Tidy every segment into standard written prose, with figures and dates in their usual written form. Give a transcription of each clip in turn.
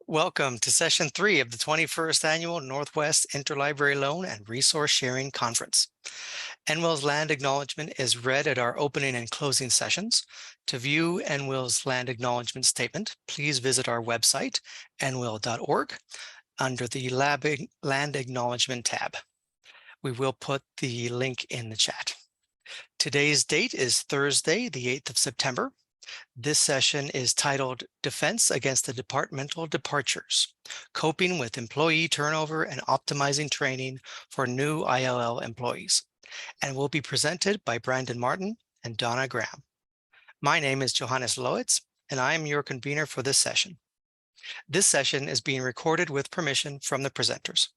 Welcome to Session 3 of the 21st Annual Northwest Interlibrary Loan and Resource Sharing Conference. NWILL's land acknowledgement is read at our opening and closing sessions. To view NWILL's land acknowledgement statement, please visit our website, nwill.org, under the Land Acknowledgement tab. We will put the link in the chat. Today's date is Thursday, the 8th of September. This session is titled Defense Against the Departmental Departures, Coping with Employee Turnover and Optimizing Training for New ILL Employees, and will be presented by Brandon Martin and Donna Graham. My name is Johannes Lowitz, and I am your convener for this session. This session is being recorded with permission from the presenters.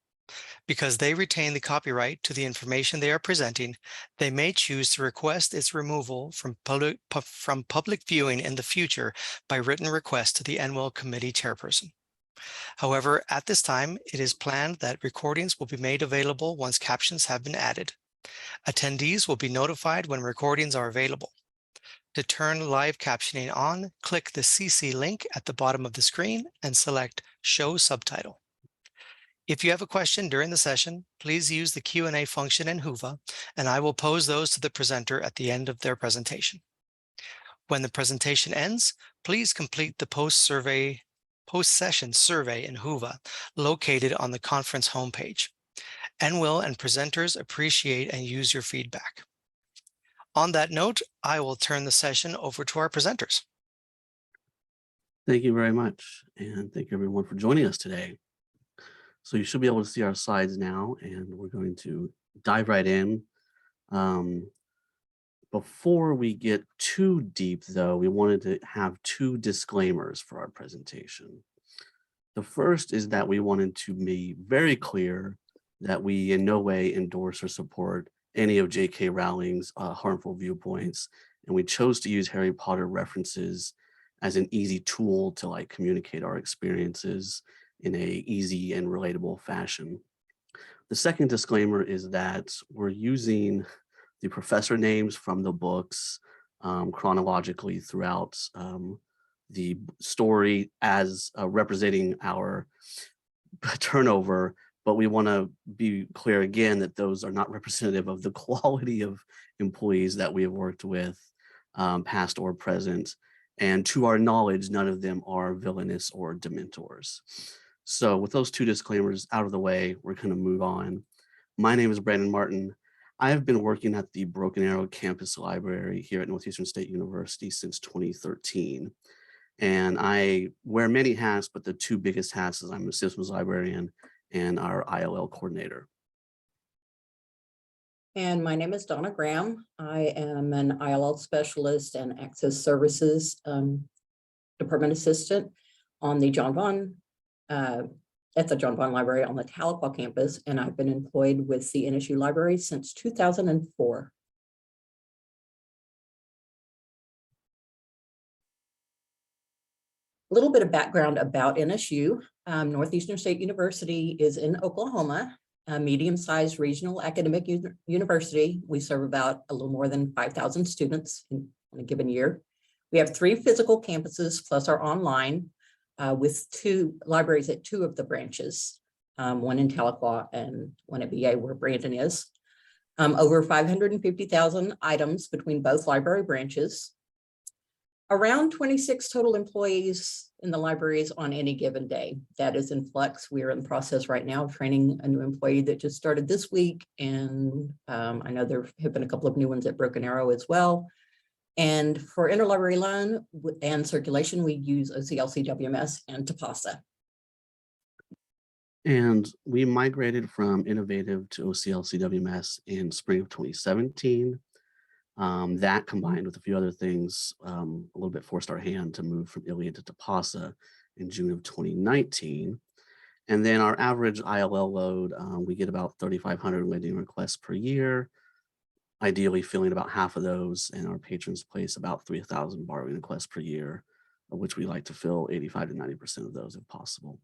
Because they retain the copyright to the information they are presenting, they may choose to request its removal from public viewing in the future by written request to the NWILL committee chairperson. However, at this time, it is planned that recordings will be made available once captions have been added. Attendees will be notified when recordings are available. To turn live captioning on, click the CC link at the bottom of the screen and select Show Subtitle. If you have a question during the session, please use the Q&A function in Whova, and I will pose those to the presenter at the end of their presentation. When the presentation ends, please complete the post-session survey in Whova, located on the conference homepage. NWILL and presenters appreciate and use your feedback. On that note, I will turn the session over to our presenters. Thank you very much, and thank you everyone for joining us today. So you should be able to see our slides now, and we're going to dive right in. Before we get too deep, though, we wanted to have two disclaimers for our presentation. The first is that we wanted to be very clear that we in no way endorse or support any of J.K. Rowling's harmful viewpoints, and we chose to use Harry Potter references as an easy tool to communicate our experiences in a easy and relatable fashion. The second disclaimer is that we're using the professor names from the books chronologically throughout the story as representing our turnover, but we want to be clear again that those are not representative of the quality of employees that we have worked with, past or present, and to our knowledge, none of them are villainous or dementors. So with those two disclaimers out of the way, we're going to move on. My name is Brandon Martin. I have been working at the Broken Arrow Campus Library here at Northeastern State University since 2013. And I wear many hats, but the two biggest hats is I'm a systems librarian and our ILL coordinator. And my name is Donna Graham. I am an ILL specialist and access services department assistant on the at the John Vaughn Library on the Tahlequah campus, and I've been employed with the NSU Library since 2004. A little bit of background about NSU. Northeastern State University is in Oklahoma, a medium-sized regional academic university. We serve about a little more than 5,000 students in a given year. We have 3 physical campuses plus our online, with 2 libraries at 2 of the branches, one in Tahlequah and one at BA where Brandon is. Over 550,000 items between both library branches. Around 26 total employees in the libraries on any given day. That is in flux. We are in the process right now of training a new employee that just started this week. And I know there have been a couple of new ones at Broken Arrow as well. And for interlibrary loan and circulation, we use OCLC WMS and TPASA. And we migrated from Innovative to OCLC WMS in spring of 2017. That combined with a few other things, a little bit forced our hand to move from Iliad to TPASA in June of 2019. And then our average ILL load, we get about 3,500 lending requests per year. Ideally filling about half of those, and our patrons place about 3,000 borrowing requests per year, of which we like to fill 85 to 90% of those if possible.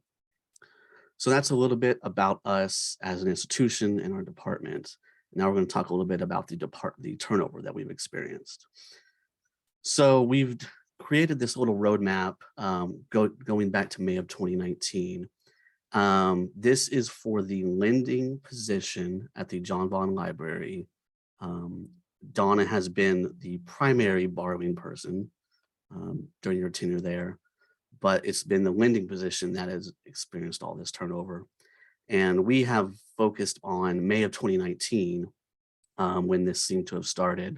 So that's a little bit about us as an institution and our department. Now we're going to talk a little bit about the turnover that we've experienced. So we've created this little roadmap going back to May of 2019. This is for the lending position at the John Vaughn Library. Donna has been the primary borrowing person during your tenure there, but it's been the lending position that has experienced all this turnover. And we have focused on May of 2019 when this seemed to have started.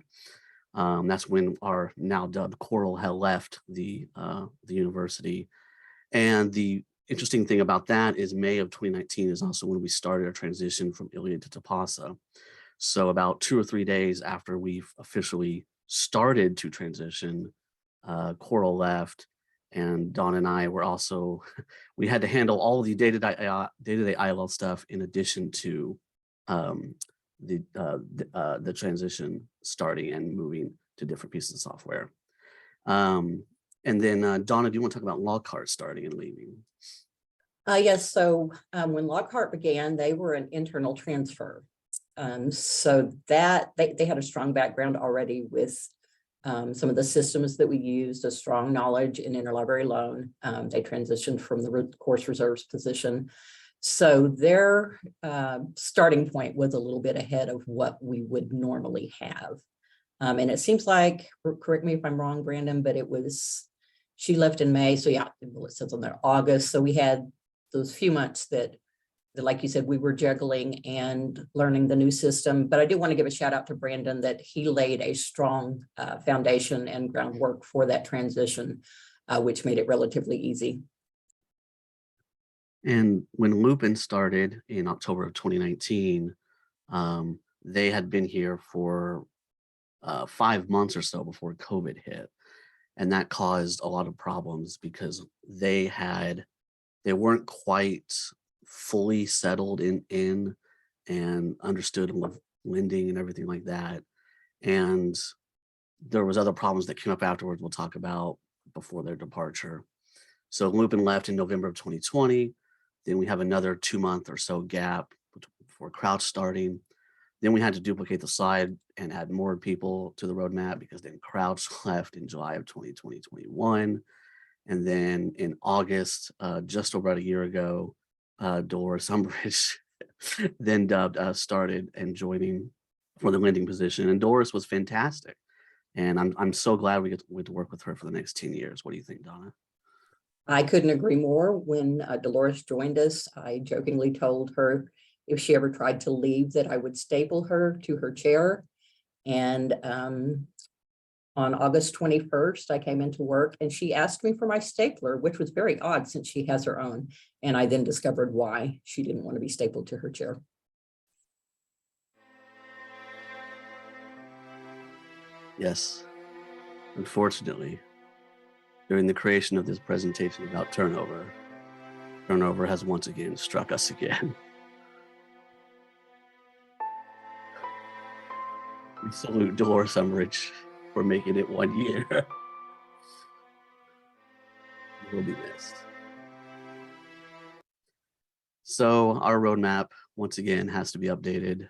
That's when our now dubbed Coral had left the university. And the interesting thing about that is May of 2019 is also when we started our transition from Iliad to Tapasa. So about 2 or 3 days after we've officially started to transition, Coral left, and Dawn and I were also, we had to handle all the day-to-day ILL stuff in addition to the transition starting and moving to different pieces of software. And then Donna, do you want to talk about Lockhart starting and leaving? Yes, so when Lockhart began, they were an internal transfer. So that they had a strong background already with some of the systems that we used, a strong knowledge in interlibrary loan. They transitioned from the course reserves position. So their starting point was a little bit ahead of what we would normally have. And it seems like, correct me if I'm wrong, Brandon, but she left in May. So yeah, well, it says on there August. So we had those few months that, like you said, we were juggling and learning the new system. But I do want to give a shout out to Brandon that he laid a strong foundation and groundwork for that transition, which made it relatively easy. And when Lupin started in October of 2019, they had been here for 5 months or so before COVID hit. And that caused a lot of problems because they weren't quite fully settled in and understood lending and everything like that. And there was other problems that came up afterwards we'll talk about before their departure. So Lupin left in November of 2020. Then we have another 2-month or so gap before Crouch starting. Then we had to duplicate the slide and add more people to the roadmap because then Crouch left in July of 2021. And then in August, just over a year ago, Dolores Umbridge, then dubbed, started and joining for the lending position. And Doris was fantastic. And I'm so glad we get to work with her for the next 10 years. What do you think, Donna? I couldn't agree more. When Dolores joined us, I jokingly told her if she ever tried to leave that I would staple her to her chair. And on August 21st, I came into work and she asked me for my stapler, which was very odd since she has her own. And I then discovered why she didn't want to be stapled to her chair. Yes, unfortunately, during the creation of this presentation about turnover has once again struck us again. We salute Dolores Umbridge for making it 1 year. You will be missed. So our roadmap, once again, has to be updated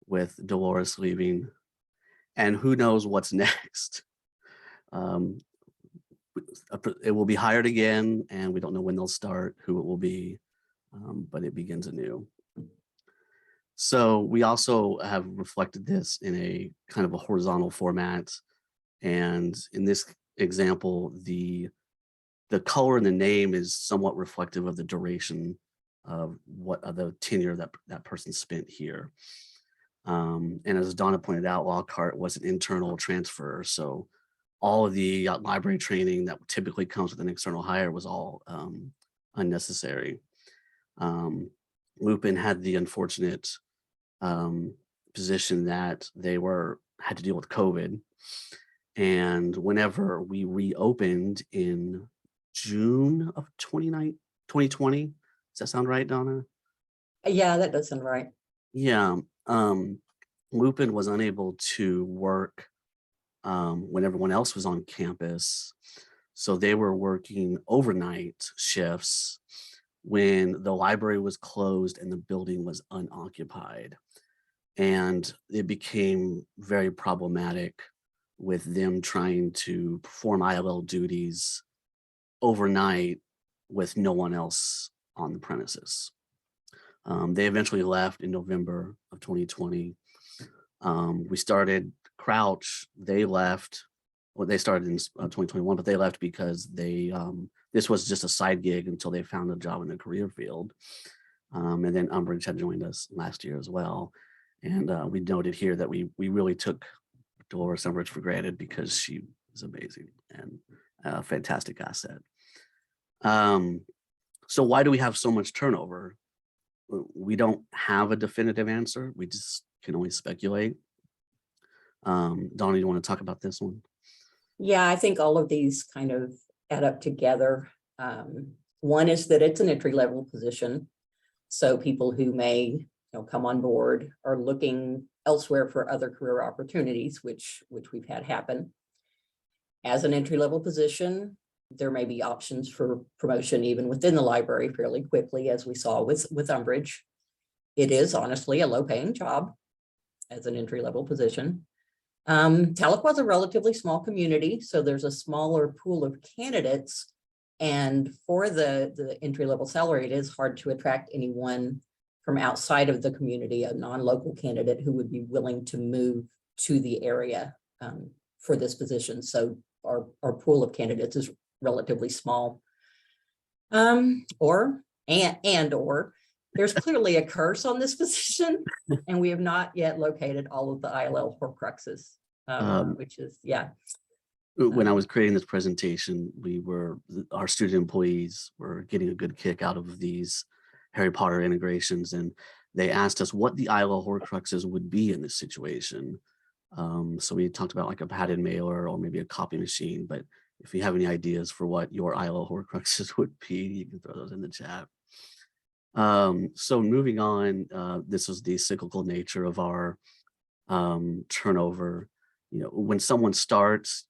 with Dolores leaving. And who knows what's next. It will be hired again, and we don't know when they'll start, who it will be, but it begins anew. So we also have reflected this in a kind of a horizontal format. And in this example, the color in the name is somewhat reflective of the duration of the tenure that person spent here. And as Donna pointed out, Lockhart was an internal transfer. So all of the library training that typically comes with an external hire was all unnecessary. Lupin had the unfortunate position that they had to deal with COVID. And whenever we reopened in June of 2020, does that sound right, Donna? Yeah, that does sound right. Yeah. Lupin was unable to work when everyone else was on campus. So they were working overnight shifts when the library was closed and the building was unoccupied. And it became very problematic with them trying to perform ILL duties overnight with no one else on the premises. They eventually left in November of 2020. We started Crouch. They left. Well, they started in 2021, but they left because this was just a side gig until they found a job in the career field. And then Umbridge had joined us last year as well. And we noted here that we really took Dolores Umbridge for granted because she was amazing and a fantastic asset. So why do we have so much turnover? We don't have a definitive answer. We just can only speculate. Donna, you want to talk about this one? Yeah, I think all of these kind of add up together. One is that it's an entry-level position. So people who may come on board are looking elsewhere for other career opportunities, which we've had happen. As an entry-level position, there may be options for promotion even within the library fairly quickly, as we saw with Umbridge. It is honestly a low-paying job as an entry-level position. Tahlequah is a relatively small community, so there's a smaller pool of candidates. And for the entry-level salary, it is hard to attract anyone from outside of the community, a non-local candidate who would be willing to move to the area for this position. So our pool of candidates is relatively small. Or there's clearly a curse on this position, and we have not yet located all of the ILL Horcruxes, which is, yeah. When I was creating this presentation, our student employees were getting a good kick out of these Harry Potter integrations, and they asked us what the ILL Horcruxes would be in this situation. So we talked about like a padded mailer or maybe a copy machine, but if you have any ideas for what your ILL Horcruxes would be, you can throw those in the chat. So moving on, this was the cyclical nature of our turnover. When someone starts,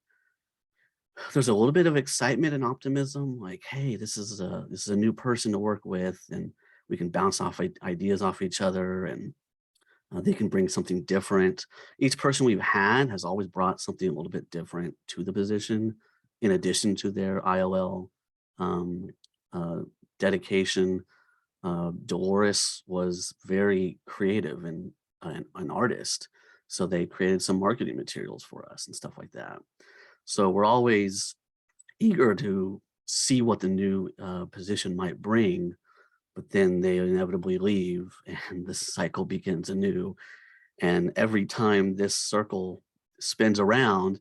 there's a little bit of excitement and optimism, like, hey, this is a new person to work with, and we can bounce off ideas off each other, and they can bring something different. Each person we've had has always brought something a little bit different to the position, in addition to their ILL dedication. Dolores was very creative and an artist, so they created some marketing materials for us and stuff like that. So we're always eager to see what the new position might bring, but then they inevitably leave and the cycle begins anew. And every time this circle spins around,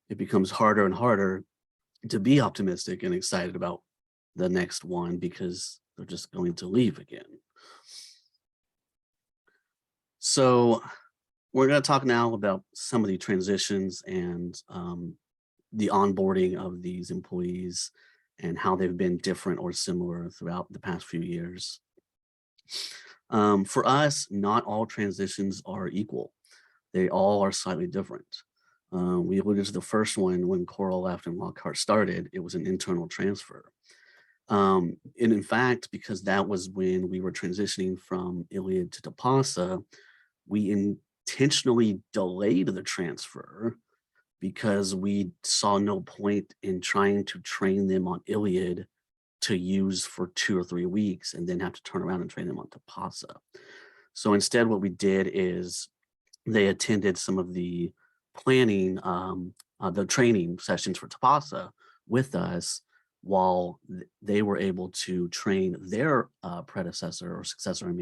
it becomes harder and harder to be optimistic and excited about the next one because they're just going to leave again. So we're going to talk now about some of the transitions and the onboarding of these employees and how they've been different or similar throughout the past few years. For us, not all transitions are equal. They all are slightly different. We alluded to the first one when Coral left and Lockhart started. It was an internal transfer. And in fact, because that was when we were transitioning from Iliad to Tapasa, we intentionally delayed the transfer because we saw no point in trying to train them on Iliad to use for 2 or 3 weeks and then have to turn around and train them on Tapasa. So instead, what we did is they attended some of the planning, the training sessions for Tapasa with us while they were able to train their predecessor or successor,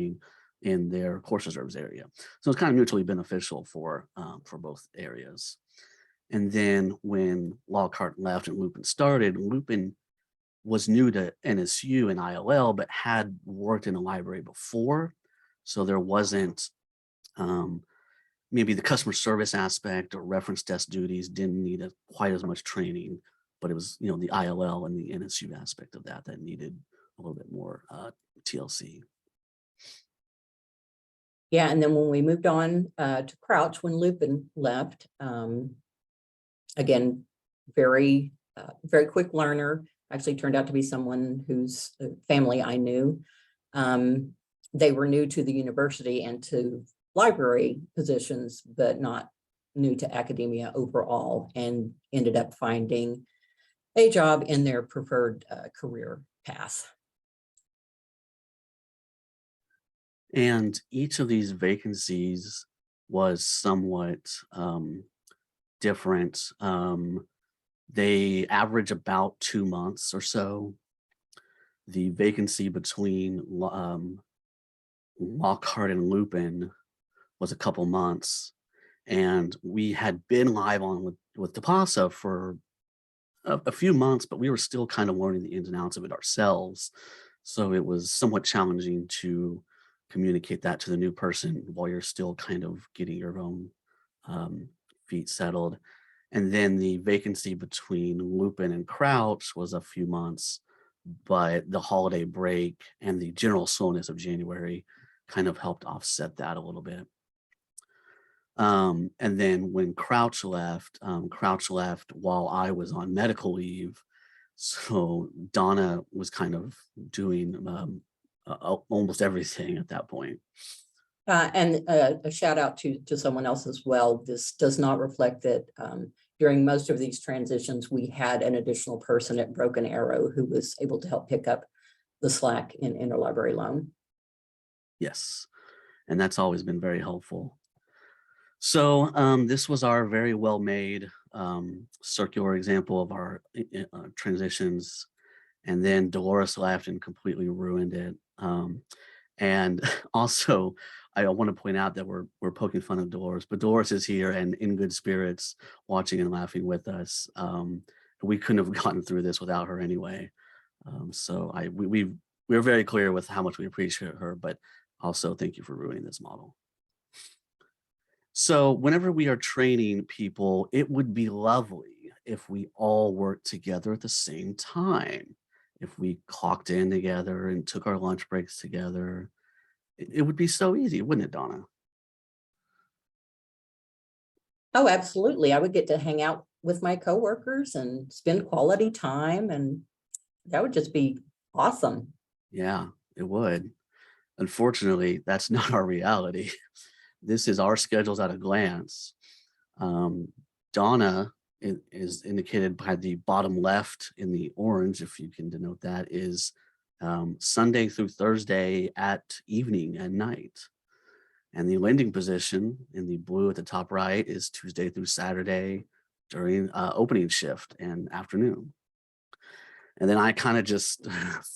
in their course reserves area. So it's kind of mutually beneficial for both areas. And then when Lockhart left and Lupin started, Lupin was new to NSU and ILL, but had worked in a library before. So there wasn't maybe the customer service aspect or reference desk duties didn't need quite as much training, but it was, the ILL and the NSU aspect of that needed a little bit more TLC. Yeah, and then when we moved on to Crouch, when Lupin left, again, very quick learner, actually turned out to be someone whose family I knew. They were new to the university and to library positions, but not new to academia overall and ended up finding a job in their preferred career path. And each of these vacancies was somewhat different. They average about 2 months or so. The vacancy between Lockhart and Lupin was a couple months. And we had been live on with DePasa for a few months, but we were still kind of learning the ins and outs of it ourselves. So it was somewhat challenging to communicate that to the new person while you're still kind of getting your own feet settled. And then the vacancy between Lupin and Crouch was a few months, but the holiday break and the general slowness of January kind of helped offset that a little bit. And then when Crouch left while I was on medical leave. So Donna was kind of doing almost everything at that point. And a shout out to someone else as well. This does not reflect that during most of these transitions, we had an additional person at Broken Arrow who was able to help pick up the slack in interlibrary loan. Yes, and that's always been very helpful. So this was our very well made circular example of our transitions. And then Dolores left and completely ruined it. And also, I want to point out that we're poking fun of Dolores, but Dolores is here and in good spirits, watching and laughing with us. We couldn't have gotten through this without her anyway. So we're very clear with how much we appreciate her, but also thank you for ruining this model. So whenever we are training people, it would be lovely if we all worked together at the same time. If we clocked in together and took our lunch breaks together, it would be so easy, wouldn't it, Donna? Oh, absolutely. I would get to hang out with my coworkers and spend quality time, and that would just be awesome. Yeah, it would. Unfortunately, that's not our reality. This is our schedules at a glance. Donna is indicated by the bottom left in the orange, if you can denote that, is Sunday through Thursday at evening and night. And the lending position in the blue at the top right is Tuesday through Saturday during opening shift and afternoon. And then I kind of just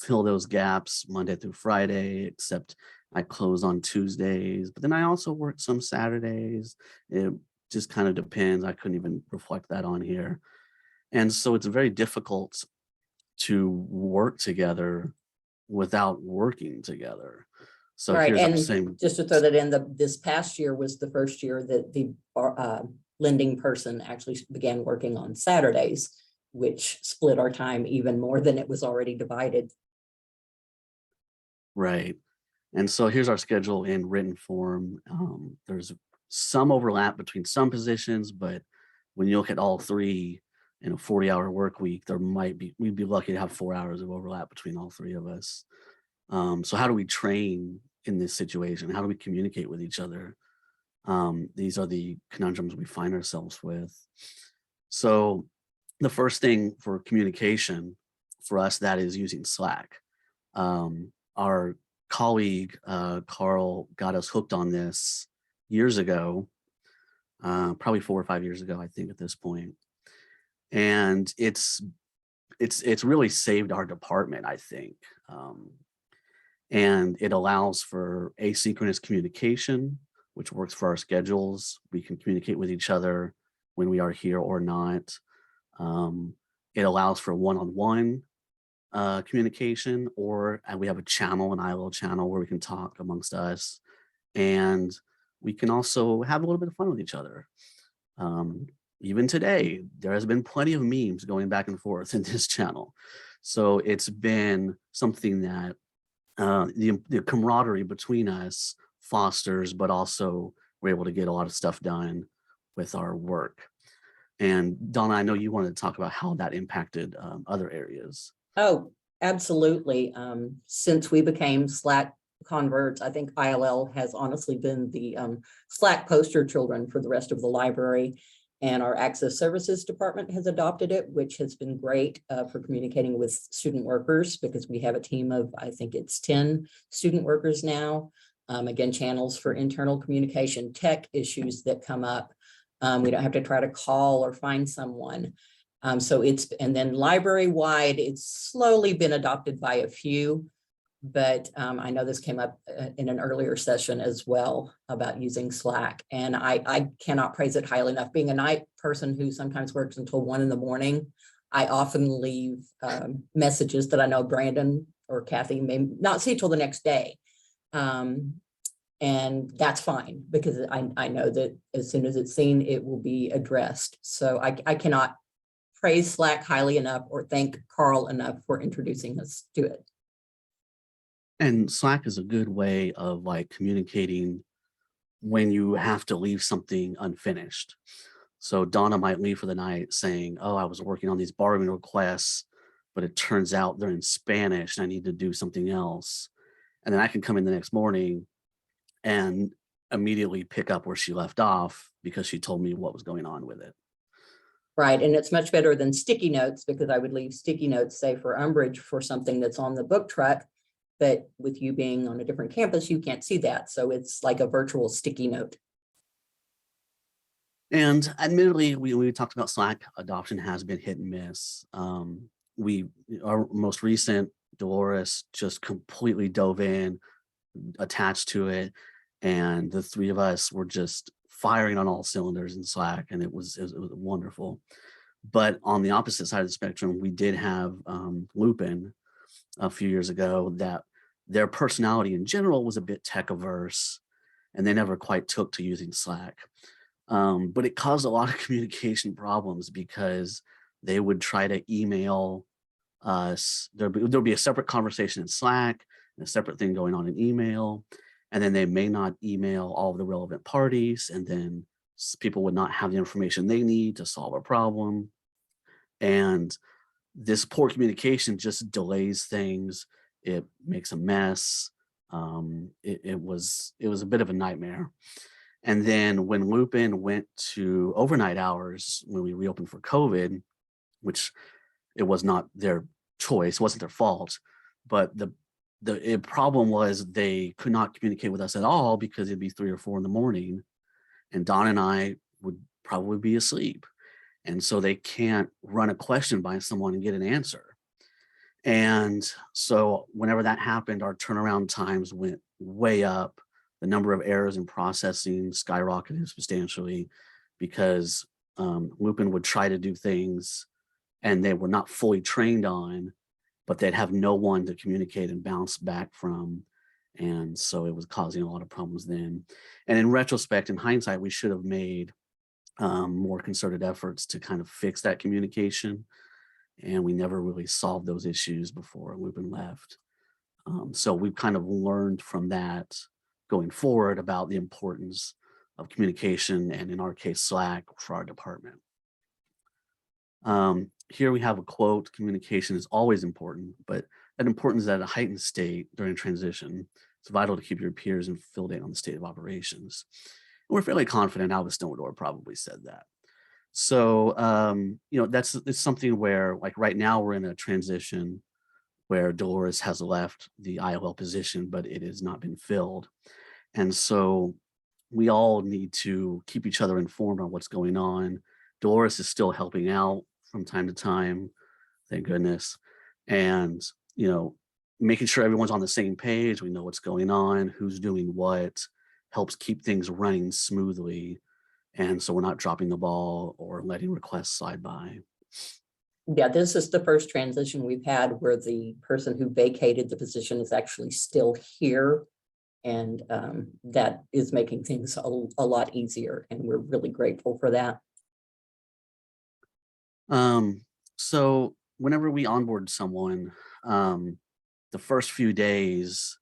fill those gaps Monday through Friday, except I close on Tuesdays, but then I also work some Saturdays. It just kind of depends. I couldn't even reflect that on here. And so it's very difficult to work together without working together. So Right, here's and our same. just to throw that in, this past year was the first year that the lending person actually began working on Saturdays, which split our time even more than it was already divided. Right. And so here's our schedule in written form. There's some overlap between some positions, but when you look at all three in a 40-hour work week, we'd be lucky to have 4 hours of overlap between all three of us. So how do we train in this situation? How do we communicate with each other? These are the conundrums we find ourselves with. So the first thing for communication for us, that is using Slack. Our colleague, Carl, got us hooked on this years ago, probably 4 or 5 years ago, I think at this point. And it's really saved our department, I think. And it allows for asynchronous communication, which works for our schedules. We can communicate with each other when we are here or not. It allows for one-on-one communication, and we have a channel, an ILO channel, where we can talk amongst us, and we can also have a little bit of fun with each other. Even today, there has been plenty of memes going back and forth in this channel. So it's been something that the camaraderie between us fosters, but also we're able to get a lot of stuff done with our work. And Donna, I know you wanted to talk about how that impacted other areas. Oh, absolutely. Since we became Slack converts. I think ILL has honestly been the Slack poster children for the rest of the library. And our Access Services Department has adopted it, which has been great for communicating with student workers, because we have a team of, I think it's 10 student workers now. Again, channels for internal communication, tech issues that come up. We don't have to try to call or find someone. So and then library-wide, it's slowly been adopted by a few. But I know this came up in an earlier session as well about using Slack, and I cannot praise it highly enough. Being a night person who sometimes works until 1 a.m, I often leave messages that I know Brandon or Kathy may not see till the next day. And that's fine, because I know that as soon as it's seen, it will be addressed. So I cannot praise Slack highly enough or thank Carl enough for introducing us to it. And Slack is a good way of like communicating when you have to leave something unfinished. So Donna might leave for the night saying, oh, I was working on these borrowing requests, but it turns out they're in Spanish and I need to do something else. And then I can come in the next morning and immediately pick up where she left off because she told me what was going on with it. Right, and it's much better than sticky notes, because I would leave sticky notes, say for umbrage for something that's on the book truck. But with you being on a different campus, you can't see that. So it's like a virtual sticky note. And admittedly, we talked about Slack adoption has been hit and miss. Our most recent, Dolores, just completely dove in, attached to it. And the three of us were just firing on all cylinders in Slack, and it was wonderful. But on the opposite side of the spectrum, we did have Lupin a few years ago that their personality in general was a bit tech averse, and they never quite took to using Slack. But it caused a lot of communication problems because they would try to email us. There'll be a separate conversation in Slack and a separate thing going on in email. And then they may not email all of the relevant parties. And then people would not have the information they need to solve a problem. And this poor communication just delays things. It makes a mess. It was a bit of a nightmare. And then when Lupin went to overnight hours, when we reopened for COVID, which it was not their choice, wasn't their fault, but the problem was they could not communicate with us at all because it'd be 3 or 4 in the morning, and Don and I would probably be asleep. And so they can't run a question by someone and get an answer. And so whenever that happened, our turnaround times went way up. The number of errors in processing skyrocketed substantially because Lupin would try to do things and they were not fully trained on, but they'd have no one to communicate and bounce back from. And so it was causing a lot of problems then. And in retrospect, in hindsight, we should have made more concerted efforts to kind of fix that communication. And we never really solved those issues before Lupin left. So we've kind of learned from that going forward about the importance of communication, and in our case, Slack for our department. Here we have a quote: communication is always important, but that importance is at a heightened state during transition. It's vital to keep your peers and fill date on the state of operations. And we're fairly confident Albus Dumbledore probably said that. So, it's something where, like right now, we're in a transition where Dolores has left the ILL position, but it has not been filled. And so we all need to keep each other informed on what's going on. Dolores is still helping out from time to time, thank goodness. And, making sure everyone's on the same page, we know what's going on, who's doing what, helps keep things running smoothly. And so we're not dropping the ball or letting requests slide by. Yeah, this is the first transition we've had where the person who vacated the position is actually still here. And that is making things a lot easier. And we're really grateful for that. So whenever we onboard someone, the first few days,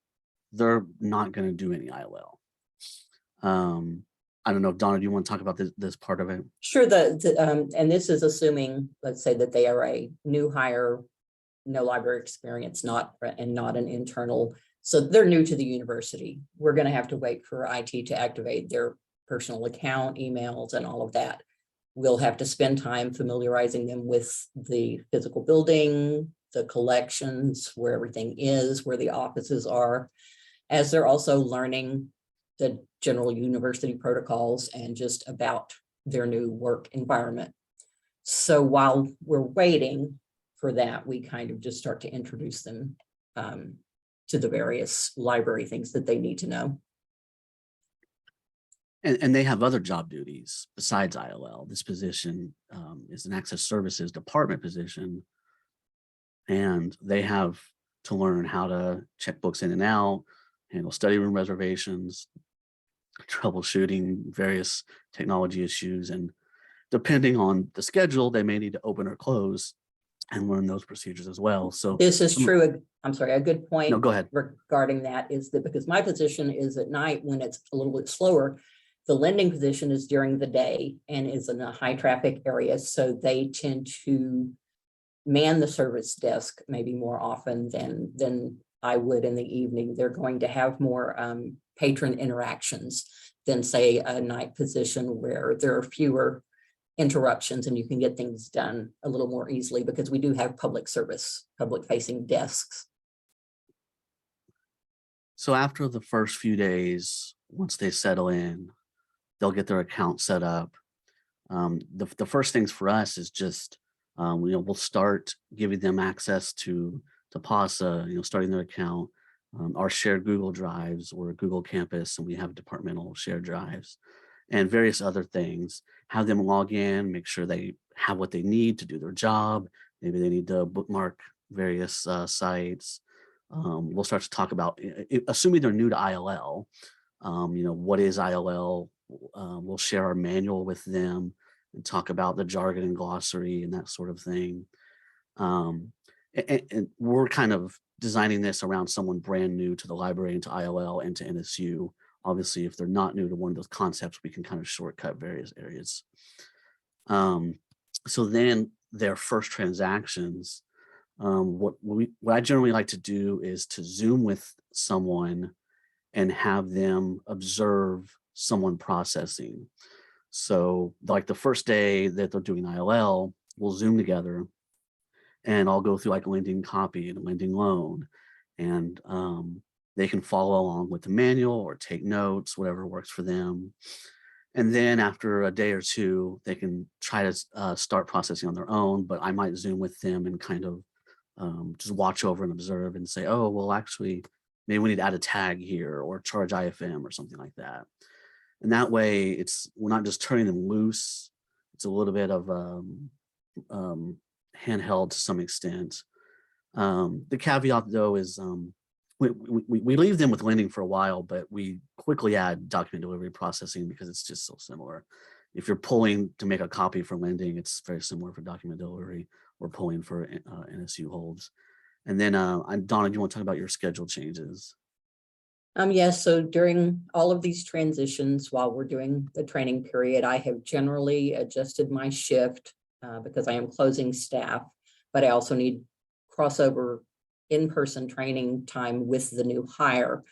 they're not going to do any ILL. I don't know, Donna, do you want to talk about this part of it? Sure. And this is assuming, let's say that they are a new hire no library experience, not an internal. So they're new to the university. We're going to have to wait for IT to activate their personal account, emails, and all of that. We'll have to spend time familiarizing them with the physical building, the collections, where everything is, where the offices are, as they're also learning the general university protocols and just about their new work environment. So while we're waiting for that, we kind of just start to introduce them to the various library things that they need to know. And they have other job duties besides ILL. This position is an access services department position, and they have to learn how to check books in and out, handle study room reservations, troubleshooting various technology issues, and depending on the schedule, they may need to open or close and learn those procedures as well. So this is true. I'm sorry, a good point. No, go ahead. Regarding that is that because my position is at night when it's a little bit slower, the lending position is during the day and is in a high traffic area. So they tend to man the service desk maybe more often than I would in the evening. They're going to have more patron interactions than say a night position where there are fewer interruptions and you can get things done a little more easily because we do have public facing desks. So after the first few days, once they settle in, they'll get their account set up. The first things for us is just, we'll start giving them access to PASA, starting their account, our shared Google Drives or Google Campus, and we have departmental shared drives and various other things. Have them log in, make sure they have what they need to do their job. Maybe they need to bookmark various sites. We'll start to talk about, assuming they're new to ILL, what is ILL? We'll share our manual with them and talk about the jargon and glossary and that sort of thing. And we're kind of designing this around someone brand new to the library and to ILL and to NSU. Obviously, if they're not new to one of those concepts, we can kind of shortcut various areas. So then their first transactions, what I generally like to do is to Zoom with someone and have them observe someone processing. So like the first day that they're doing ILL, we'll Zoom together and I'll go through like a lending copy and a lending loan, and they can follow along with the manual or take notes, whatever works for them. And then after a day or two, they can try to start processing on their own, but I might Zoom with them and kind of just watch over and observe and say, oh, well, actually, maybe we need to add a tag here or charge IFM or something like that. And that way we're not just turning them loose. It's a little bit of handheld to some extent. The caveat though is we leave them with lending for a while, but we quickly add document delivery processing because it's just so similar. If you're pulling to make a copy for lending, it's very similar for document delivery or pulling for NSU holds. And then Donna, do you want to talk about your schedule changes? Yes, so during all of these transitions, while we're doing the training period, I have generally adjusted my shift because I am closing staff, but I also need crossover in-person training time with the new hire.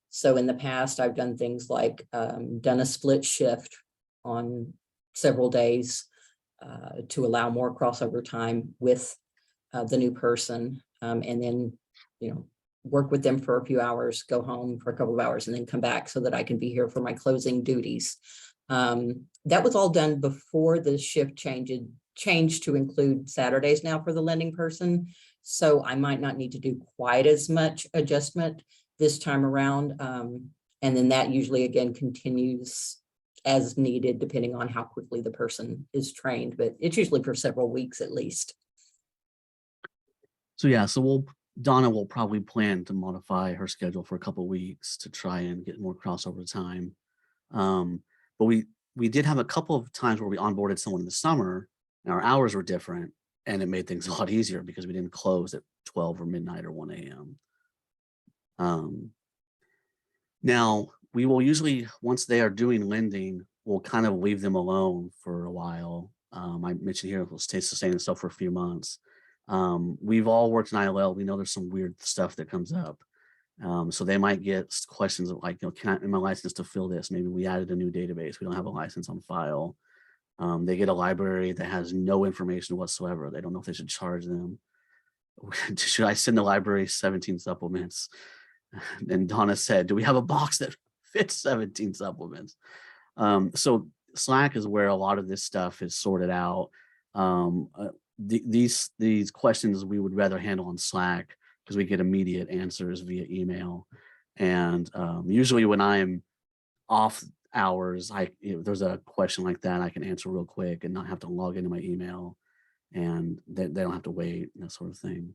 So in the past, I've done things like done a split shift on several days to allow more crossover time with the new person, and then, work with them for a few hours, go home for a couple of hours, and then come back so that I can be here for my closing duties. That was all done before the shift changed to include Saturdays now for the lending person. So I might not need to do quite as much adjustment this time around. And then that usually again continues as needed, depending on how quickly the person is trained, but it's usually for several weeks at least. So yeah, Donna will probably plan to modify her schedule for a couple of weeks to try and get more crossover time. But we did have a couple of times where we onboarded someone in the summer and our hours were different, and it made things a lot easier because we didn't close at 12 or midnight or 1 a.m. Now, we will usually, once they are doing lending, we'll kind of leave them alone for a while. I mentioned here, we'll stay sustaining stuff for a few months. We've all worked in ILL. We know there's some weird stuff that comes up. So they might get questions like, am I licensed to fill this? Maybe we added a new database. We don't have a license on file. They get a library that has no information whatsoever. They don't know if they should charge them. Should I send the library 17 supplements? And Donna said, do we have a box that fits 17 supplements? So Slack is where a lot of this stuff is sorted out. These questions we would rather handle on Slack because we get immediate answers via email. And usually when I'm off hours, if there's a question like that, I can answer real quick and not have to log into my email, and they don't have to wait, that sort of thing.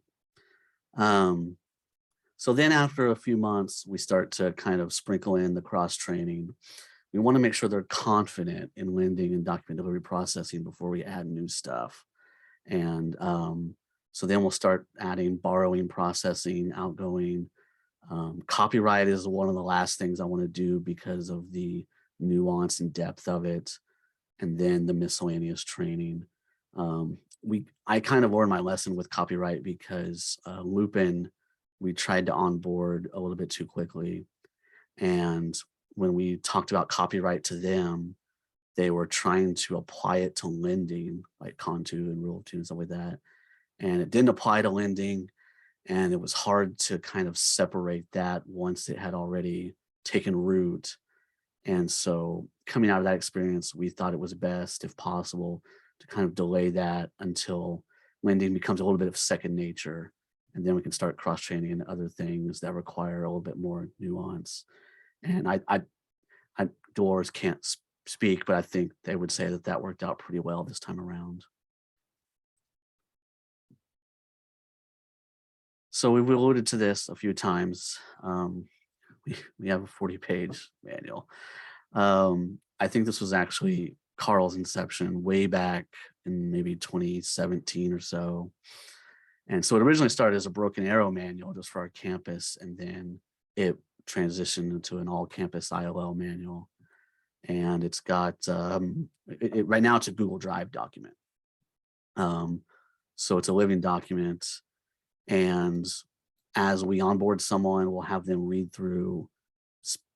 So then after a few months, we start to kind of sprinkle in the cross training. We want to make sure they're confident in lending and document delivery processing before we add new stuff. And so then we'll start adding borrowing, processing, outgoing. Copyright is one of the last things I want to do because of the nuance and depth of it. And then the miscellaneous training. I kind of learned my lesson with copyright because Lupin, we tried to onboard a little bit too quickly. And when we talked about copyright to them, they were trying to apply it to lending, like Contu and Rule 2 and stuff like that. And it didn't apply to lending. And it was hard to kind of separate that once it had already taken root. And so coming out of that experience, we thought it was best, if possible, to kind of delay that until lending becomes a little bit of second nature. And then we can start cross-training into other things that require a little bit more nuance. And Dolores can't speak, but I think they would say that that worked out pretty well this time around. So we've alluded to this a few times. We have a 40-page manual. I think this was actually Carl's inception way back in maybe 2017 or so. And so it originally started as a Broken Arrow manual just for our campus, and then it transitioned into an all-campus ILL manual. And it's got, right now it's a Google Drive document. So it's a living document. And as we onboard someone, we'll have them read through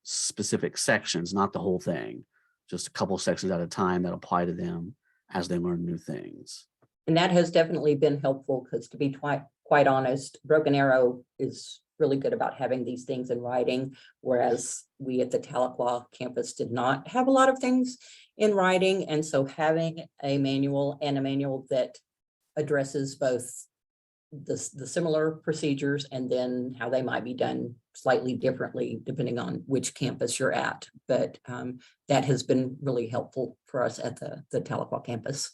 specific sections, not the whole thing, just a couple sections at a time that apply to them as they learn new things. And that has definitely been helpful because, to be quite honest, Broken Arrow is really good about having these things in writing, whereas we at the Tahlequah campus did not have a lot of things in writing. And so having a manual that addresses both the similar procedures and then how they might be done slightly differently depending on which campus you're at. But that has been really helpful for us at the Tahlequah campus.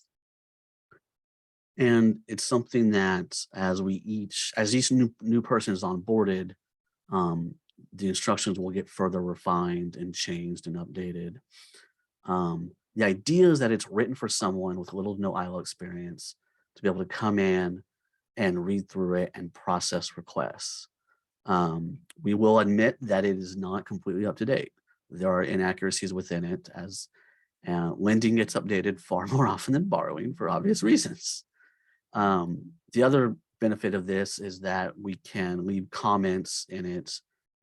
And it's something that as each new person is onboarded, the instructions will get further refined and changed and updated. The idea is that it's written for someone with little to no ILO experience to be able to come in and read through it and process requests. We will admit that it is not completely up to date. There are inaccuracies within it, as lending gets updated far more often than borrowing for obvious reasons. The other benefit of this is that we can leave comments in it,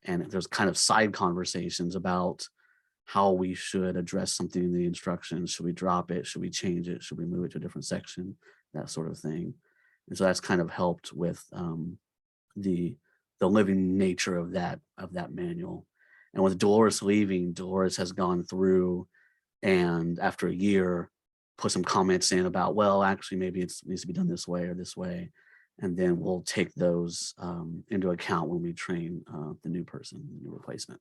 and there's kind of side conversations about how we should address something in the instructions. Should we drop it? Should we change it? Should we move it to a different section? That sort of thing. And so that's kind of helped with the living nature of that manual. And with Dolores leaving, Dolores has gone through and after a year put some comments in about, well, actually, maybe it needs to be done this way or this way. And then we'll take those into account when we train the new person, the new replacement.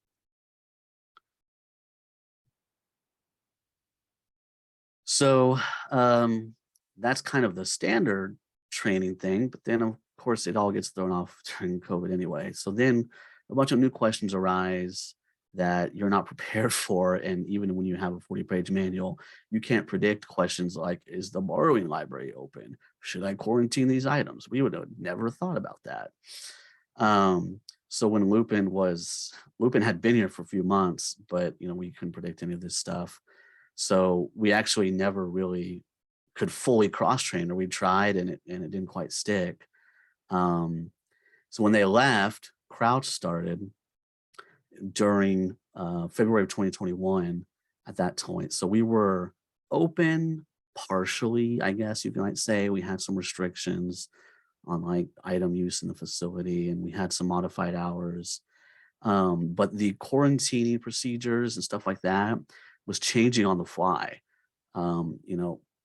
So that's kind of the standard training thing, but then of course it all gets thrown off during COVID anyway. So then a bunch of new questions arise that you're not prepared for. And even when you have a 40-page manual, you can't predict questions like, is the borrowing library open? Should I quarantine these items? We would have never thought about that. So when Lupin had been here for a few months, but we couldn't predict any of this stuff. So we actually never really could fully cross-train, or we tried and it didn't quite stick. So when they left, Crouch started during February of 2021 at that point. So we were open partially, I guess you might say. We had some restrictions on like item use in the facility, and we had some modified hours. But the quarantining procedures and stuff like that was changing on the fly.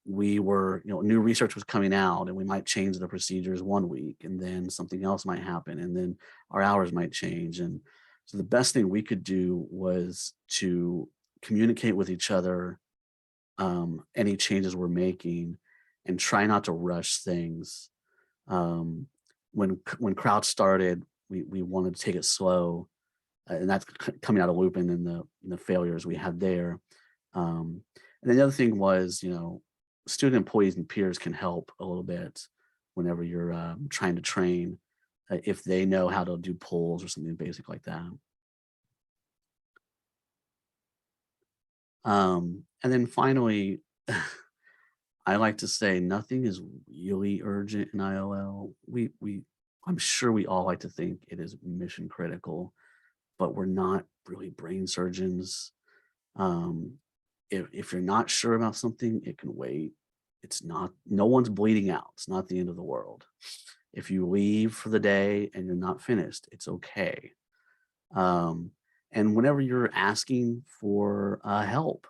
We were, new research was coming out, and we might change the procedures one week, and then something else might happen, and then our hours might change. And so the best thing we could do was to communicate with each other any changes we're making, and try not to rush things. When Crouch started, we wanted to take it slow, and that's coming out of Lupin and the failures we had there. And then the other thing was, student employees and peers can help a little bit whenever you're trying to train, if they know how to do polls or something basic like that. And then finally, I like to say nothing is really urgent in ILL. I'm sure we all like to think it is mission critical, but we're not really brain surgeons. If you're not sure about something, it can wait. No one's bleeding out. It's not the end of the world. If you leave for the day and you're not finished, it's okay. And whenever you're asking for help,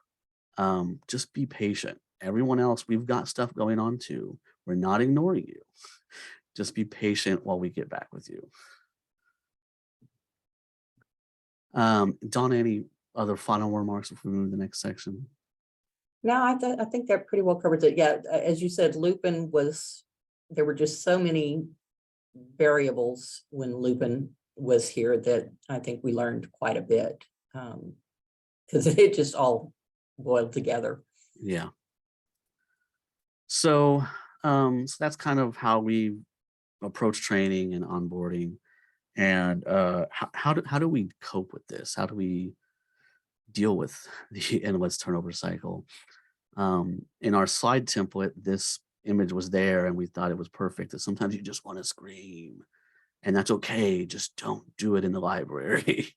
just be patient. Everyone else, we've got stuff going on too. We're not ignoring you. Just be patient while we get back with you. Donna, any other final remarks before we move to the next section? No, I think that pretty well covers it. Yeah, as you said, Lupin there were just so many variables when Lupin was here that I think we learned quite a bit, because it just all boiled together. Yeah. So that's kind of how we approach training and onboarding. And how do we cope with this? How do we deal with the endless turnover cycle? In our slide template, this image was there, and we thought it was perfect. That sometimes you just want to scream, and that's okay. Just don't do it in the library.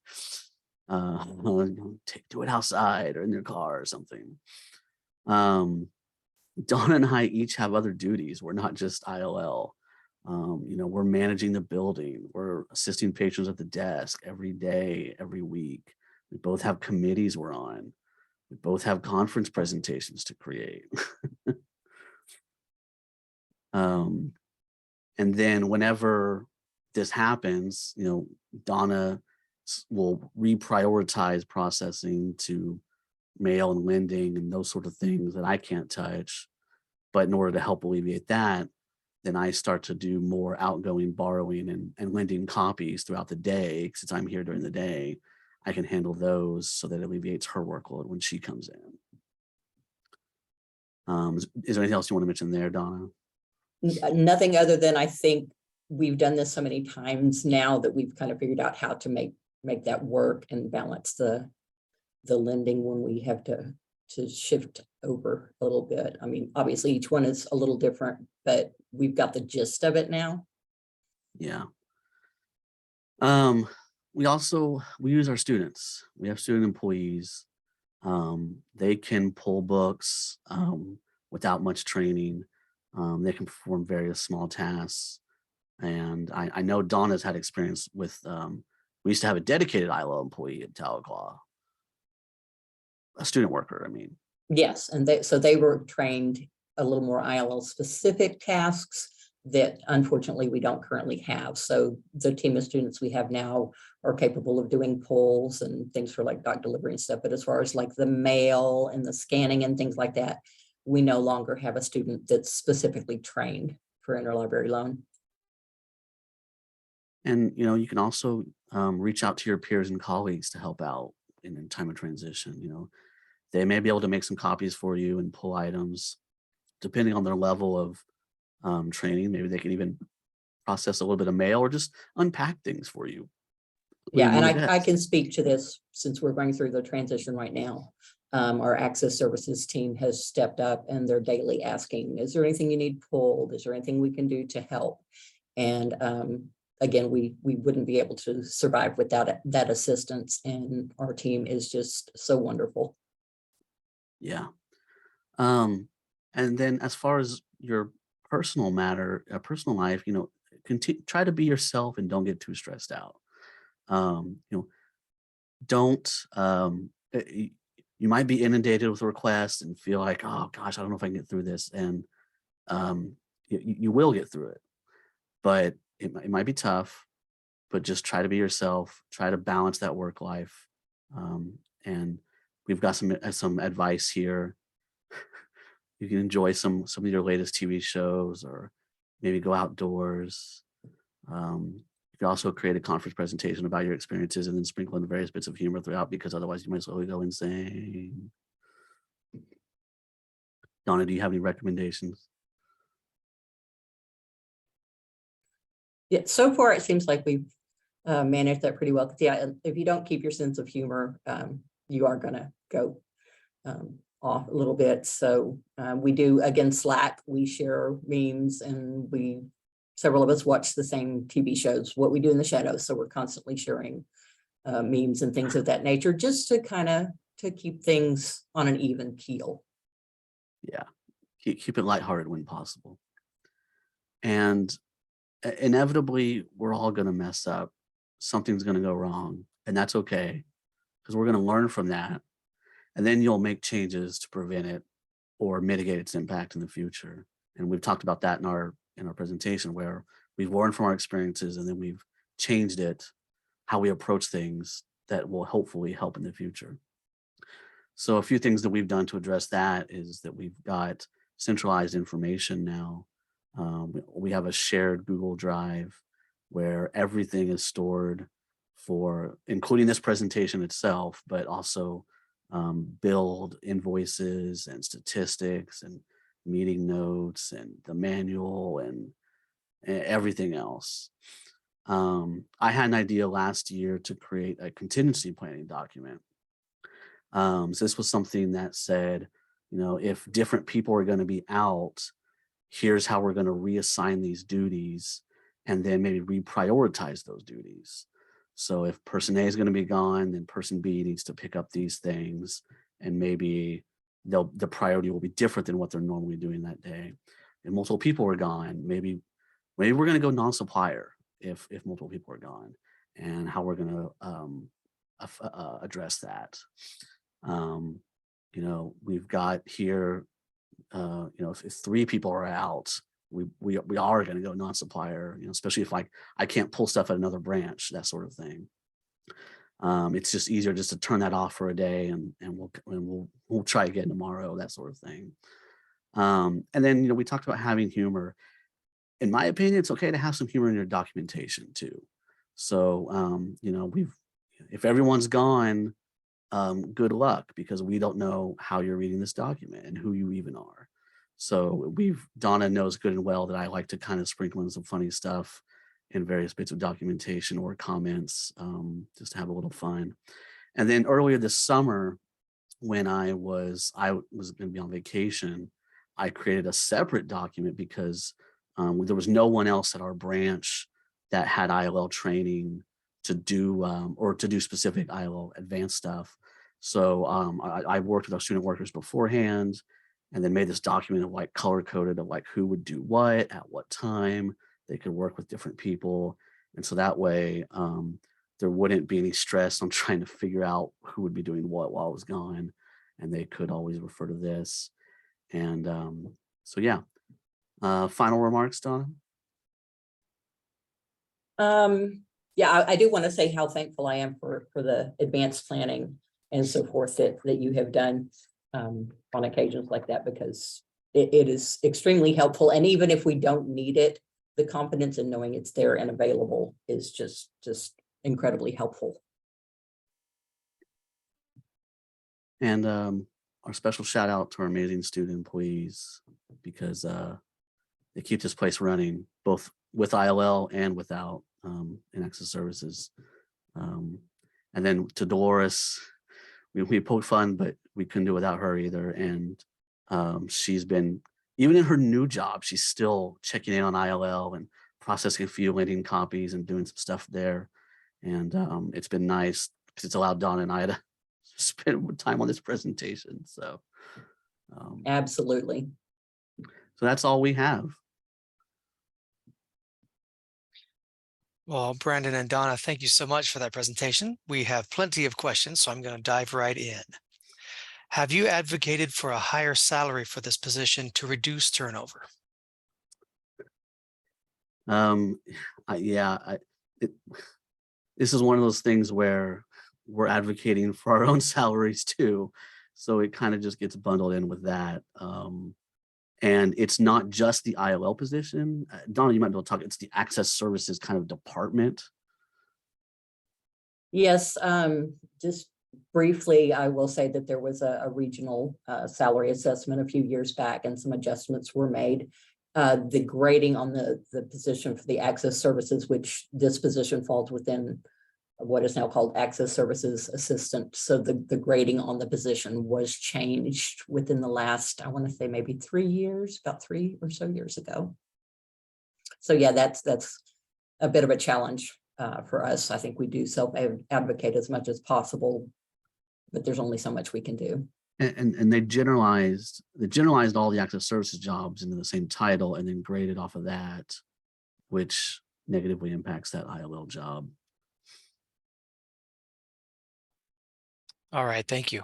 Do it outside or in your car or something. Donna and I each have other duties. We're not just ILL. We're managing the building. We're assisting patrons at the desk every day, every week. We both have committees we're on. We both have conference presentations to create. And then whenever this happens, Donna will reprioritize processing to mail and lending and those sort of things that I can't touch. But in order to help alleviate that, then I start to do more outgoing borrowing and lending copies throughout the day. Since I'm here during the day, I can handle those so that it alleviates her workload when she comes in. Is there anything else you want to mention there, Donna? Nothing other than I think we've done this so many times now that we've kind of figured out how to make that work and balance the lending when we have to shift over a little bit. I mean, obviously each one is a little different, but we've got the gist of it now. Yeah. We use our students. We have student employees. They can pull books without much training. They can perform various small tasks. And I know Donna's had experience with, we used to have a dedicated ILO employee at Tahlequah, a student worker, I mean. Yes, and they were trained a little more ILL specific tasks that unfortunately we don't currently have. So the team of students we have now are capable of doing polls and things for like doc delivery and stuff. But as far as like the mail and the scanning and things like that, we no longer have a student that's specifically trained for interlibrary loan. And, you can also reach out to your peers and colleagues to help out in time of transition. They may be able to make some copies for you and pull items, depending on their level of training. Maybe they can even process a little bit of mail or just unpack things for you. Yeah, and I can speak to this since we're going through the transition right now. Our access services team has stepped up and they're daily asking, is there anything you need pulled? Is there anything we can do to help? And again, we wouldn't be able to survive without that assistance. And our team is just so wonderful. Yeah. And then as far as your personal life, try to be yourself and don't get too stressed out. Don't, you might be inundated with requests and feel like, oh gosh, I don't know if I can get through this. And you will get through it, but it might be tough, but just try to be yourself, try to balance that work life. And we've got some advice here. You can enjoy some of your latest TV shows, or maybe go outdoors. You can also create a conference presentation about your experiences and then sprinkle in various bits of humor throughout, because otherwise you might as well go insane. Donna, do you have any recommendations? Yeah, so far it seems like we've managed that pretty well. Yeah, if you don't keep your sense of humor, you are going to go off a little bit. So we do, again, Slack, we share memes, and several of us watch the same TV shows, What We Do in the Shadows. So we're constantly sharing memes and things of that nature, just to to keep things on an even keel. Yeah, keep it lighthearted when possible. And inevitably, we're all going to mess up. Something's going to go wrong, and that's okay, because we're going to learn from that. And then you'll make changes to prevent it or mitigate its impact in the future. And we've talked about that in our presentation, where we've learned from our experiences and then we've changed how we approach things that will hopefully help in the future. So a few things that we've done to address that is that we've got centralized information now. We have a shared Google Drive where everything is stored, including this presentation itself, but also build invoices and statistics and meeting notes and the manual and everything else. I had an idea last year to create a contingency planning document. So this was something that said, if different people are going to be out, here's how we're going to reassign these duties and then maybe reprioritize those duties. So if person A is going to be gone, then person B needs to pick up these things, and maybe the priority will be different than what they're normally doing that day. If multiple people are gone, maybe we're going to go non-supplier if multiple people are gone, and how we're going to address that. We've got here, if 3 people are out, we are going to go non-supplier, especially if I can't pull stuff at another branch, that sort of thing. It's just easier just to turn that off for a day and we'll try again tomorrow, that sort of thing. And then, we talked about having humor. In my opinion, it's okay to have some humor in your documentation too. So, if everyone's gone, good luck, because we don't know how you're reading this document and who you even are. So Donna knows good and well that I like to kind of sprinkle in some funny stuff in various bits of documentation or comments, just to have a little fun. And then earlier this summer, when I was going to be on vacation, I created a separate document because there was no one else at our branch that had ILL training to do specific ILL advanced stuff. So I worked with our student workers beforehand, and then made this document of color coded of who would do what at what time. They could work with different people, and so that way there wouldn't be any stress on trying to figure out who would be doing what while I was gone, and they could always refer to this. And so yeah. Final remarks, Donna? Yeah, I do want to say how thankful I am for the advanced planning and so forth that you have done on occasions like that, because it is extremely helpful. And even if we don't need it, the confidence in knowing it's there and available is just incredibly helpful. And our special shout out to our amazing student employees, because they keep this place running, both with ILL and without, in access services. And then to Dolores, we poke fun, but we couldn't do without her either. And she's been, even in her new job, she's still checking in on ILL and processing a few landing copies and doing some stuff there. And it's been nice because it's allowed Donna and I to spend time on this presentation. So Absolutely. so that's all we have. Well, Brandon and Donna, thank you so much for that presentation. We have plenty of questions, so I'm going to dive right in. Have you advocated for a higher salary for this position to reduce turnover? This is one of those things where we're advocating for our own salaries too. So it kind of just gets bundled in with that. And it's not just the ILL position. Donna, you might be able to talk, it's the access services kind of department. Yes, just briefly, I will say that there was a regional salary assessment a few years back and some adjustments were made. The grading on the position for the access services, which this position falls within what is now called access services assistant. So the grading on the position was changed within the last, I want to say maybe 3 years, about 3 or so years ago. So yeah, that's a bit of a challenge for us. I think we do self-advocate as much as possible, but there's only so much we can do. And they generalized all the access services jobs into the same title and then graded off of that, which negatively impacts that ILL job. All right, thank you.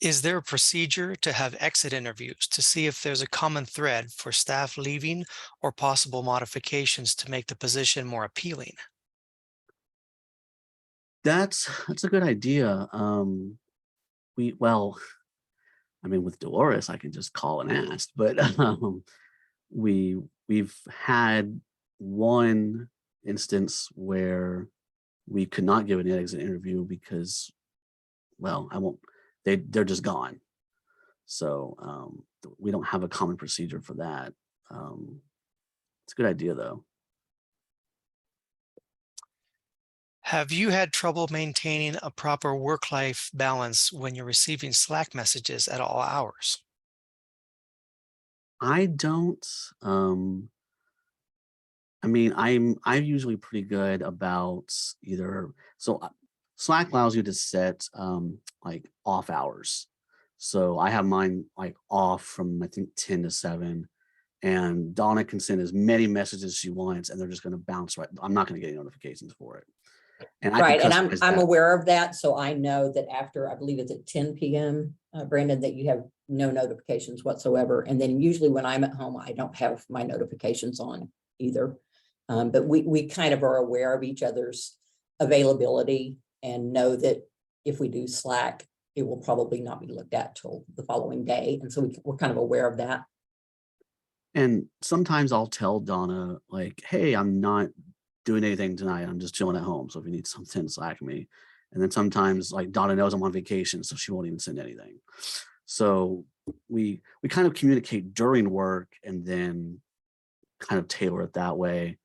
Is there a procedure to have exit interviews to see if there's a common thread for staff leaving or possible modifications to make the position more appealing? That's a good idea. Well, I mean, with Dolores, I can just call and ask, but we've had one instance where we could not give an exit interview because, well, they're just gone. So we don't have a common procedure for that. It's a good idea though. Have you had trouble maintaining a proper work-life balance when you're receiving Slack messages at all hours? I don't. I mean, I'm usually pretty good about Slack allows you to set like off hours. So I have mine like off from I think 10 to 7. And Donna can send as many messages as she wants, and they're just going to bounce right. I'm not going to get any notifications for it. And right, and I'm aware of that, so I know that after, I believe it's at 10 p.m., Brandon, that you have no notifications whatsoever. And then usually when I'm at home, I don't have my notifications on either. But we kind of are aware of each other's availability and know that if we do Slack, it will probably not be looked at till the following day. And so we're kind of aware of that. And sometimes I'll tell Donna, like, hey, I'm not doing anything tonight. I'm just chilling at home. So if you need something, Slack me. And then sometimes like Donna knows I'm on vacation, so she won't even send anything. So we kind of communicate during work and then kind of tailor it that way.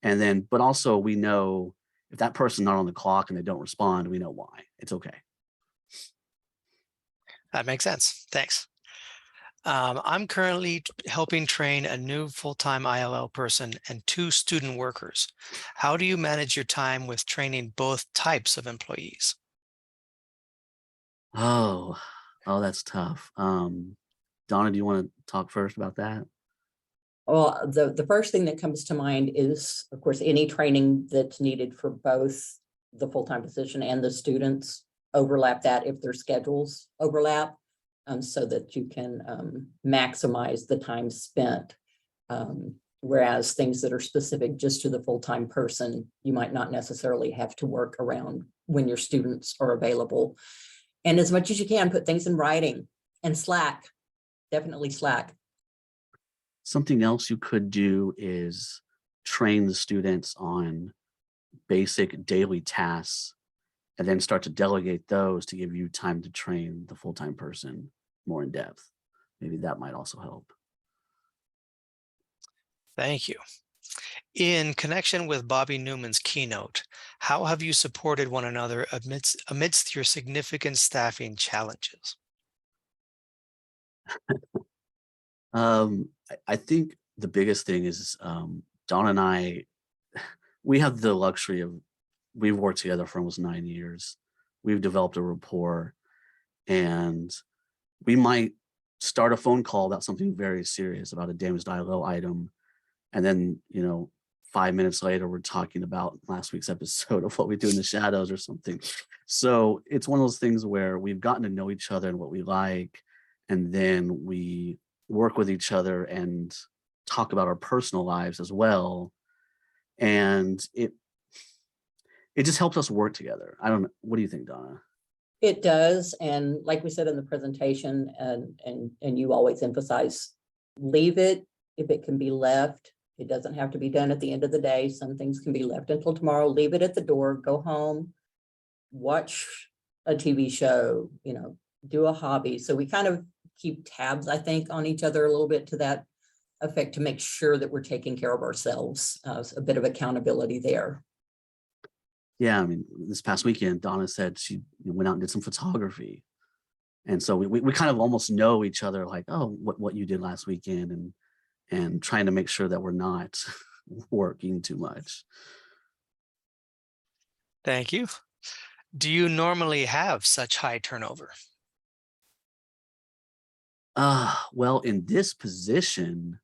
And then, but also we know if that person's not on the clock and they don't respond, we know why. It's okay. That makes sense. Thanks. I'm currently helping train a new full-time ILL person and 2 student workers. How do you manage your time with training both types of employees? Oh, that's tough. Donna, do you want to talk first about that? Well, the first thing that comes to mind is, of course, any training that's needed for both the full-time position and the students. Overlap that if their schedules overlap, so that you can maximize the time spent. Whereas things that are specific just to the full-time person, you might not necessarily have to work around when your students are available. And as much as you can, put things in writing, and Slack, definitely Slack. Something else you could do is train the students on basic daily tasks and then start to delegate those to give you time to train the full-time person more in depth. Maybe that might also help. Thank you. In connection with Bobby Newman's keynote, how have you supported one another amidst your significant staffing challenges? I think the biggest thing is Dawn and I, we have the luxury of, we've worked together for almost 9 years. We've developed a rapport, and we might start a phone call about something very serious, about a damaged ILO item. And then, 5 minutes later, we're talking about last week's episode of What We Do in the Shadows or something. So it's one of those things where we've gotten to know each other and what we like, and then we work with each other and talk about our personal lives as well. And it just helps us work together. I don't know. What do you think, Donna? It does. And like we said in the presentation, and you always emphasize, leave it if it can be left. It doesn't have to be done at the end of the day. Some things can be left until tomorrow. Leave it at the door, go home, watch a TV show, do a hobby. So we kind of keep tabs, I think, on each other a little bit to that effect, to make sure that we're taking care of ourselves. A bit of accountability there. Yeah, I mean, this past weekend, Donna said she went out and did some photography. And so we kind of almost know each other, like, oh, what you did last weekend, and trying to make sure that we're not working too much. Thank you. Do you normally have such high turnover? Well, in this position,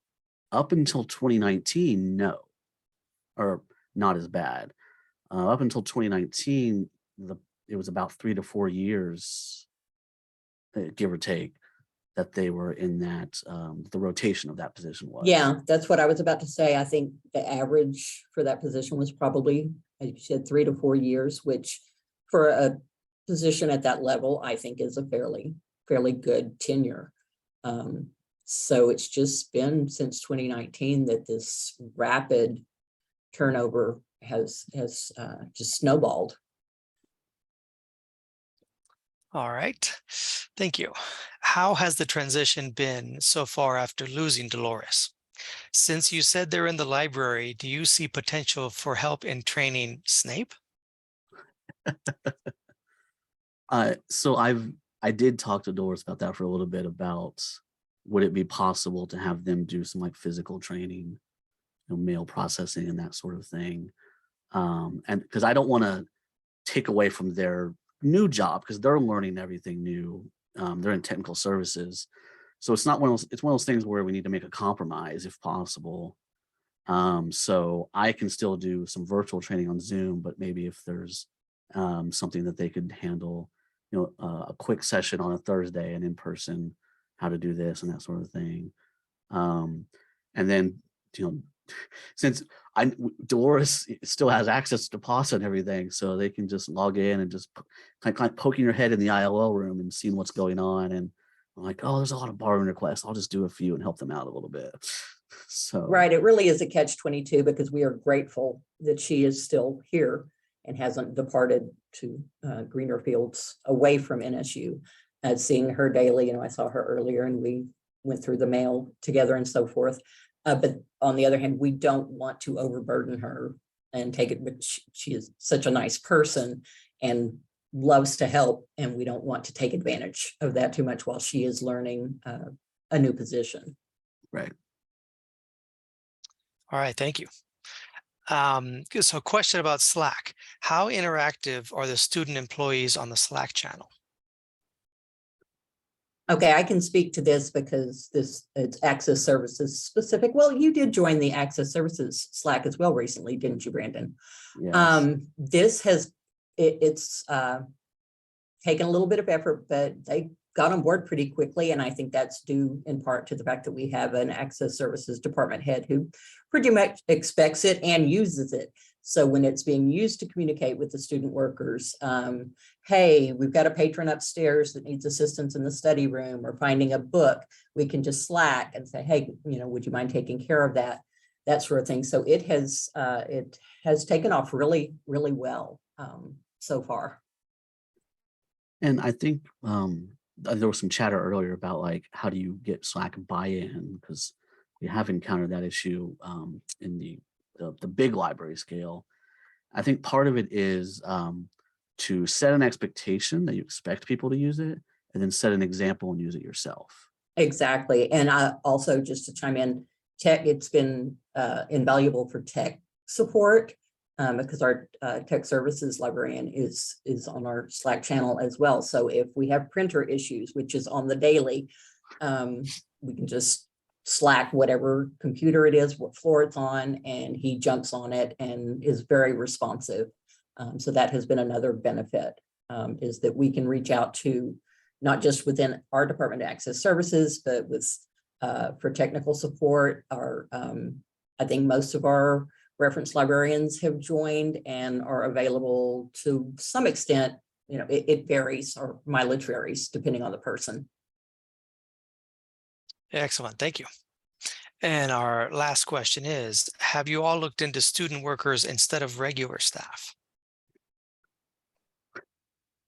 up until 2019, no, or not as bad. Up until 2019, it was about 3 to 4 years, give or take, that they were in that, the rotation of that position was. Yeah, that's what I was about to say. I think the average for that position was probably, as you said, 3 to 4 years, which for a position at that level, I think is a fairly good tenure. So it's just been since 2019 that this rapid turnover has just snowballed. All right. Thank you. How has the transition been so far after losing Dolores? Since you said they're in the library, do you see potential for help in training Snape? So I did talk to Doris about that for a little bit, about would it be possible to have them do some like physical training, mail processing and that sort of thing. And because I don't want to take away from their new job, because they're learning everything new. They're in technical services. So it's one of those things where we need to make a compromise if possible. So I can still do some virtual training on Zoom, but maybe if there's something that they could handle, a quick session on a Thursday and in person, how to do this and that sort of thing. And then, since Dolores still has access to PASA and everything, so they can just log in and just kind of poking your head in the ILL room and seeing what's going on. And I'm like, oh, there's a lot of borrowing requests. I'll just do a few and help them out a little bit. So Right, it really is a catch-22, because we are grateful that she is still here and hasn't departed to greener fields away from NSU. Seeing her daily, I saw her earlier and we went through the mail together and so forth. But on the other hand, we don't want to overburden her and take it, but she is such a nice person and loves to help, and we don't want to take advantage of that too much while she is learning a new position. right. All right, thank you. So a question about Slack. How interactive are the student employees on the Slack channel? Okay, I can speak to this because it's Access Services specific. Well, you did join the Access Services Slack as well recently, didn't you, Brandon? Yes. This has, it's taken a little bit of effort, but they got on board pretty quickly. And I think that's due in part to the fact that we have an Access Services department head who pretty much expects it and uses it. So when it's being used to communicate with the student workers, hey, we've got a patron upstairs that needs assistance in the study room or finding a book, we can just Slack and say, hey, would you mind taking care of that? That sort of thing. So it has taken off really, really well so far. And I think there was some chatter earlier about like, how do you get Slack buy-in? Because we have encountered that issue in the big library scale. I think part of it is to set an expectation that you expect people to use it, and then set an example and use it yourself. Exactly. And I also, just to chime in, tech, it's been invaluable for tech support because our tech services librarian is on our Slack channel as well. So if we have printer issues, which is on the daily, we can just Slack whatever computer it is, what floor it's on, and he jumps on it and is very responsive. So that has been another benefit, is that we can reach out to not just within our Department of Access Services, but with for technical support. I think most of our reference librarians have joined and are available to some extent. You know, it varies, or mileage varies depending on the person. Excellent, thank you. And our last question is, have you all looked into student workers instead of regular staff?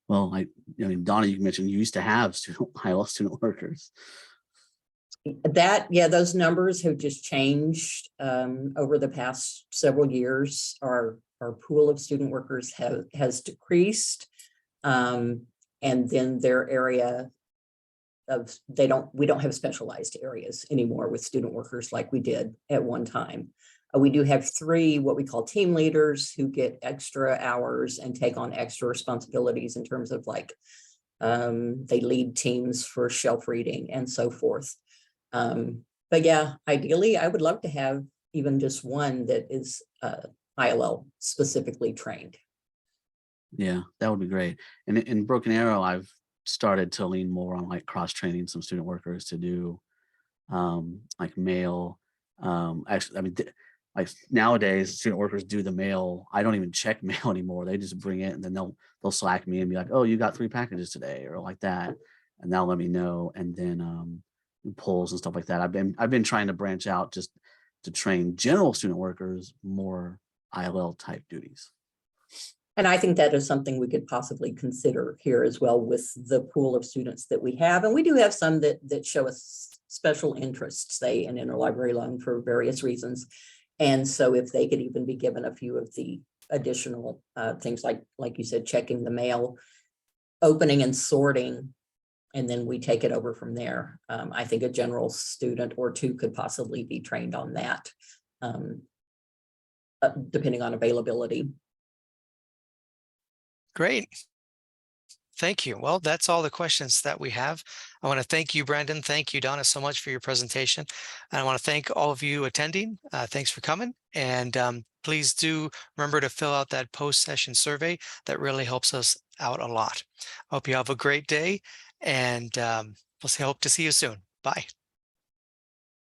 Well, I mean, Donna, you mentioned you used to have IL student workers. That, yeah, those numbers have just changed over the past several years. Our pool of student workers has decreased, and then their area of we don't have specialized areas anymore with student workers like we did at one time. We do have 3 what we call team leaders who get extra hours and take on extra responsibilities in terms of like they lead teams for shelf reading and so forth. But yeah, ideally, I would love to have even just one that is ILL specifically trained. Yeah, that would be great. And in Broken Arrow, I've started to lean more on like cross training some student workers to do like mail. Actually, I mean, like nowadays, student workers do the mail. I don't even check mail anymore. They just bring it and then they'll Slack me and be like, "Oh, you got 3 packages today," or like that, and they'll let me know. And then polls and stuff like that. I've been trying to branch out just to train general student workers more ILL type duties. And I think that is something we could possibly consider here as well with the pool of students that we have. And we do have some that show us special interests, say in interlibrary loan for various reasons. And so if they could even be given a few of the additional things like you said, checking the mail, opening and sorting, and then we take it over from there. I think a general student or 2 could possibly be trained on that, depending on availability. Great. Thank you. Well, that's all the questions that we have. I want to thank you, Brandon. Thank you, Donna, so much for your presentation. And I want to thank all of you attending. Thanks for coming. And please do remember to fill out that post-session survey. That really helps us out a lot. I hope you have a great day, and hope to see you soon. Bye.